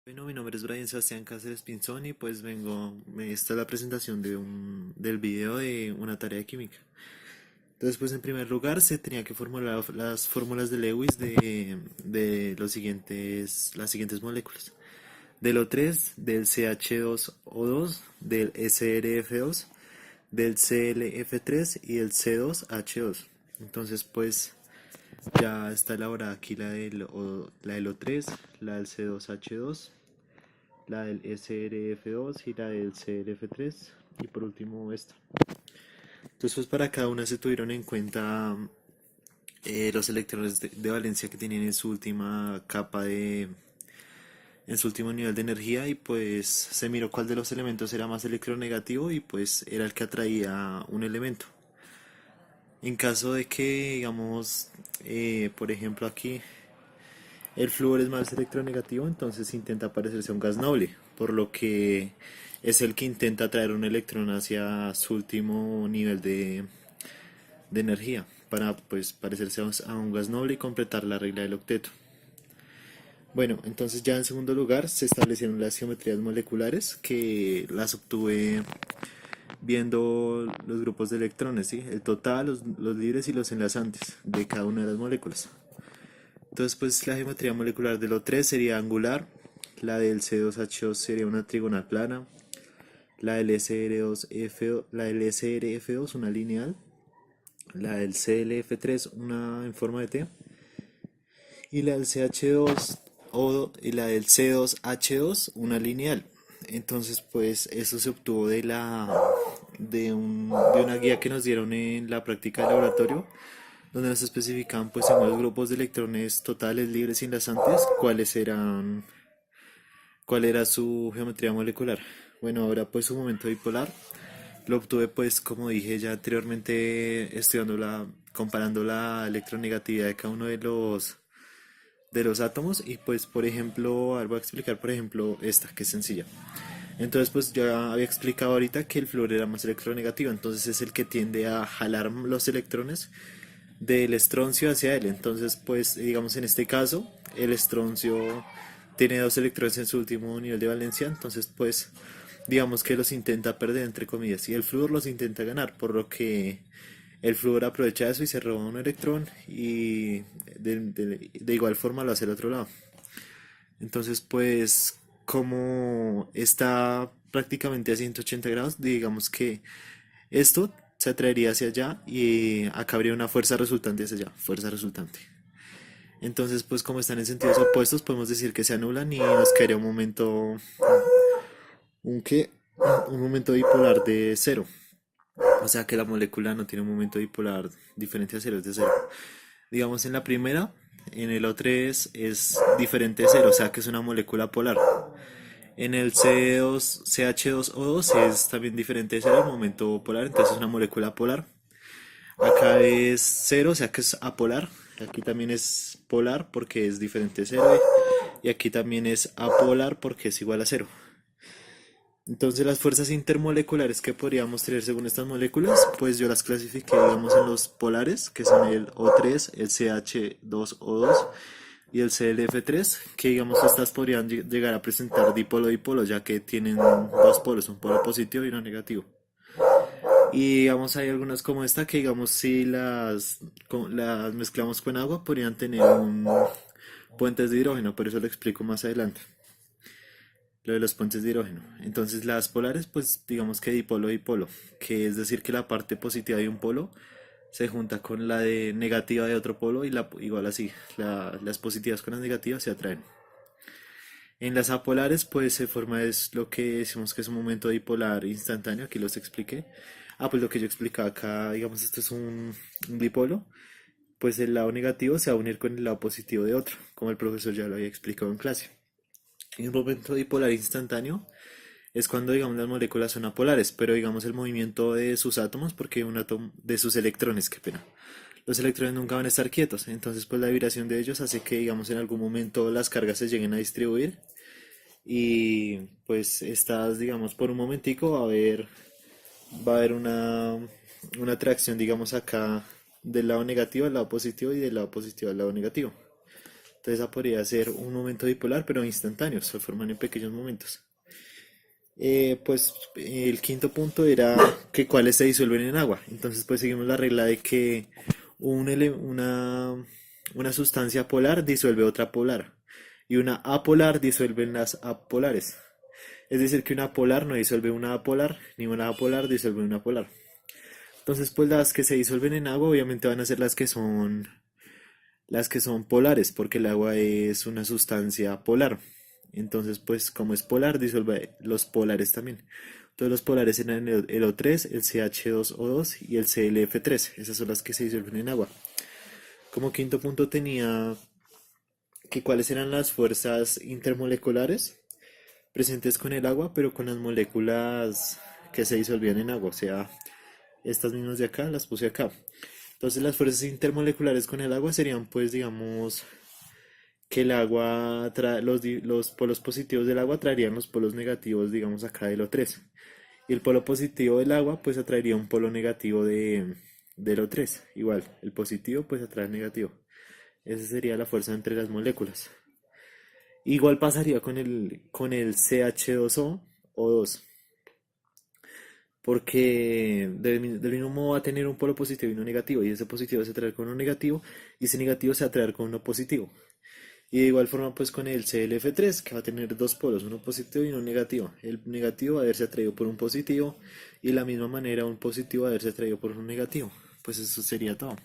Bueno, mi nombre es Brian Sebastián Cáceres Pinzón y pues esta es la presentación del video de una tarea de química. Entonces, pues en primer lugar se tenía que formular las fórmulas de Lewis de las siguientes moléculas. Del O3, del CH2O2, del SRF2, del ClF3 y del C2H2. Entonces, pues ya está elaborada aquí la del O3, la del C2H2, la del SRF2 y la del CRF3 y por último esta. Entonces pues para cada una se tuvieron en cuenta los electrones de valencia que tienen en su última en su último nivel de energía y pues se miró cuál de los elementos era más electronegativo y pues era el que atraía un elemento. En caso de que, digamos, por ejemplo aquí el flúor es más electronegativo, entonces intenta parecerse a un gas noble, por lo que es el que intenta traer un electrón hacia su último nivel de energía, para pues parecerse a un gas noble y completar la regla del octeto. Bueno, entonces ya en segundo lugar se establecieron las geometrías moleculares que las obtuve viendo los grupos de electrones, ¿sí? El total, los libres y los enlazantes de cada una de las moléculas. Entonces, pues la geometría molecular del O3 sería angular, la del C2H2 sería una trigonal plana, la del SRF2 una lineal, la del ClF3 una en forma de T y la del C2H2 una lineal. Entonces, pues eso se obtuvo de una guía que nos dieron en la práctica de laboratorio donde nos especificaban pues en los grupos de electrones totales libres y enlazantes cuál era su geometría molecular. Bueno, ahora pues su momento bipolar lo obtuve pues como dije ya anteriormente comparando la electronegatividad de cada uno de los átomos y pues por ejemplo, ahora voy a explicar por ejemplo esta que es sencilla. Entonces pues ya había explicado ahorita que el flúor era más electronegativo, entonces es el que tiende a jalar los electrones del estroncio hacia él. Entonces, pues, digamos en este caso, el estroncio tiene dos electrones en su último nivel de valencia, entonces, pues, digamos que los intenta perder, entre comillas, y el flúor los intenta ganar, por lo que el flúor aprovecha eso y se roba un electrón y de igual forma lo hace al otro lado. Entonces, pues, como está prácticamente a 180 grados, digamos que esto se atraería hacia allá y acá habría una fuerza resultante hacia allá, fuerza resultante. Entonces, pues como están en sentidos opuestos, podemos decir que se anulan y nos quedaría un qué, un momento bipolar de cero. O sea que la molécula no tiene un momento bipolar diferente a cero, es de cero. Digamos en la primera, en el O3 es diferente de cero, o sea que es una molécula polar. En el CH2O2 es también diferente de cero, el momento polar, entonces es una molécula polar. Acá es cero, o sea que es apolar. Aquí también es polar porque es diferente de cero. Y aquí también es apolar porque es igual a cero. Entonces las fuerzas intermoleculares que podríamos tener según estas moléculas, pues yo las clasifiqué, digamos, en los polares, que son el O3, el CH2O2 y el ClF3, que digamos estas podrían llegar a presentar dipolo-dipolo, ya que tienen dos polos, un polo positivo y uno negativo. Y digamos, hay algunas como esta que digamos si las mezclamos con agua podrían tener puentes de hidrógeno, pero eso lo explico más adelante, lo de los puentes de hidrógeno. Entonces las polares pues digamos que dipolo-dipolo, que es decir que la parte positiva de un polo se junta con la de negativa de otro polo y igual así, las positivas con las negativas se atraen. En las apolares pues se forma es lo que decimos que es un momento dipolar instantáneo, aquí los expliqué. Ah, pues lo que yo explicaba acá, digamos, esto es un dipolo, pues el lado negativo se va a unir con el lado positivo de otro, como el profesor ya lo había explicado en clase. Y un momento dipolar instantáneo es cuando, digamos, las moléculas son apolares, pero digamos el movimiento de sus átomos, porque un átomo de sus electrones, qué pena. Los electrones nunca van a estar quietos, entonces pues la vibración de ellos hace que, digamos, en algún momento las cargas se lleguen a distribuir y pues estas, digamos, por un momentico va a haber una atracción, digamos, acá del lado negativo al lado positivo y del lado positivo al lado negativo. Entonces esa podría ser un momento dipolar, pero instantáneo, se forman en pequeños momentos. Pues el quinto punto era que cuáles se disuelven en agua. Entonces pues seguimos la regla de que una sustancia polar disuelve otra polar y una apolar disuelve en las apolares. Es decir, que una polar no disuelve una apolar, ni una apolar disuelve una polar. Entonces pues las que se disuelven en agua obviamente van a ser las que son polares, porque el agua es una sustancia polar. Entonces, pues como es polar, disuelve los polares también. Todos los polares eran el O3, el CH2O2 y el ClF3. Esas son las que se disuelven en agua. Como quinto punto tenía que cuáles eran las fuerzas intermoleculares presentes con el agua, pero con las moléculas que se disolvían en agua. O sea, estas mismas de acá las puse acá. Entonces las fuerzas intermoleculares con el agua serían pues digamos que el agua los polos positivos del agua atraerían los polos negativos, digamos acá del O3. Y el polo positivo del agua pues atraería un polo negativo del O3. Igual, el positivo pues atrae el negativo. Esa sería la fuerza entre las moléculas. Igual pasaría con el CH2O O2, porque del mismo modo va a tener un polo positivo y uno negativo, y ese positivo se atrae con uno negativo, y ese negativo se atrae con uno positivo. Y de igual forma pues con el ClF3, que va a tener dos polos, uno positivo y uno negativo. El negativo va a verse atraído por un positivo, y de la misma manera un positivo va a verse atraído por un negativo. Pues eso sería todo.